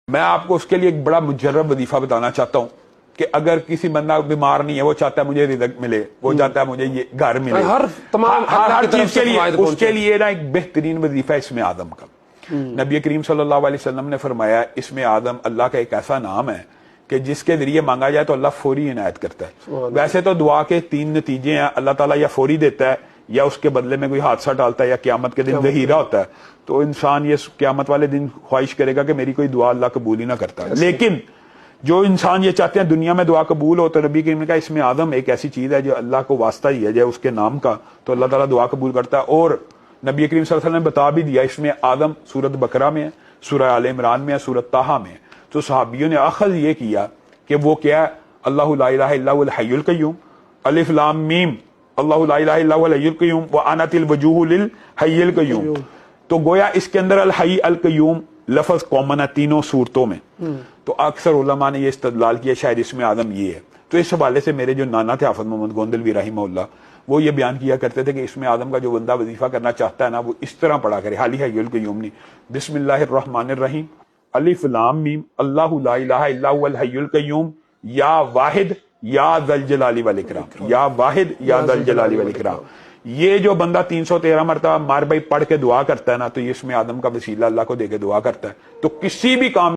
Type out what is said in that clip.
میں آپ کو اس کے لیے ایک بڑا مجرب وظیفہ بتانا چاہتا ہوں کہ اگر کسی بندہ بیمار نہیں ہے، وہ چاہتا ہے مجھے رزق ملے، وہ چاہتا ہے مجھے یہ گھر ملے، ہر چیز کے لیے اس کے لیے نا ایک بہترین وظیفہ ہے اسم اعظم کا۔ نبی کریم صلی اللہ علیہ وسلم نے فرمایا اسم اعظم اللہ کا ایک ایسا نام ہے کہ جس کے ذریعے مانگا جائے تو اللہ فوری عنایت کرتا ہے۔ ویسے تو دعا کے 3 نتیجے ہیں، اللہ تعالیٰ یا فوری دیتا ہے، یا اس کے بدلے میں کوئی حادثہ ڈالتا ہے، یا قیامت کے دن ذخیرہ ہوتا ہے۔ تو انسان یہ قیامت والے دن خواہش کرے گا کہ میری کوئی دعا اللہ قبول ہی نہ کرتا۔ لیکن جو انسان یہ چاہتے ہیں دنیا میں دعا قبول ہو، تو نبی کریم نے کہا اسم اعظم ایک ایسی چیز ہے جو اللہ کو واسطہ ہی ہے جائے اس کے نام کا، تو اللہ تعالیٰ دعا قبول کرتا ہے۔ اور نبی کریم صلی اللہ علیہ وسلم نے بتا بھی دیا اسم اعظم سورۃ بقرہ میں ہے، سورہ آل عمران میں ہے، سورۃ طٰہٰ میں ہے۔ تو صحابیوں نے اخذ یہ کیا کہ وہ کیا ہے، اللہ لا الہ الا هو الحی القیوم، الف لام میم، اللہ لا الہ الا هو الحی القیوم وانت الوجوہ للحی القیوم۔ تو گویا اس کے اندر الحی القیوم لفظ کامن ہے تینوں صورتوں میں۔ تو اکثر علماء نے یہ استدلال کیا شاید اسم اعظم یہ ہے۔ تو اس حوالے سے میرے جو نانا تھے حافظ محمد گوندلوی رحمہ اللہ، وہ یہ بیان کیا کرتے تھے کہ اسم اعظم کا جو بندہ وظیفہ کرنا چاہتا ہے نا، وہ اس طرح پڑھا کرے، حالی حی القیوم نہیں، بسم اللہ الرحمن الرحیم، الف لام میم، اللہ لا الہ الا هو الحی القیوم، یا واحد یا ذی الجلال والاکرام، یا واحد یا ذی الجلال والاکرام۔ یہ جو بندہ 313 مرتبہ مار بھائی پڑھ کے دعا کرتا ہے نا، تو یہ اسم اعظم کا وسیلہ اللہ کو دے کے دعا کرتا ہے، تو کسی بھی کام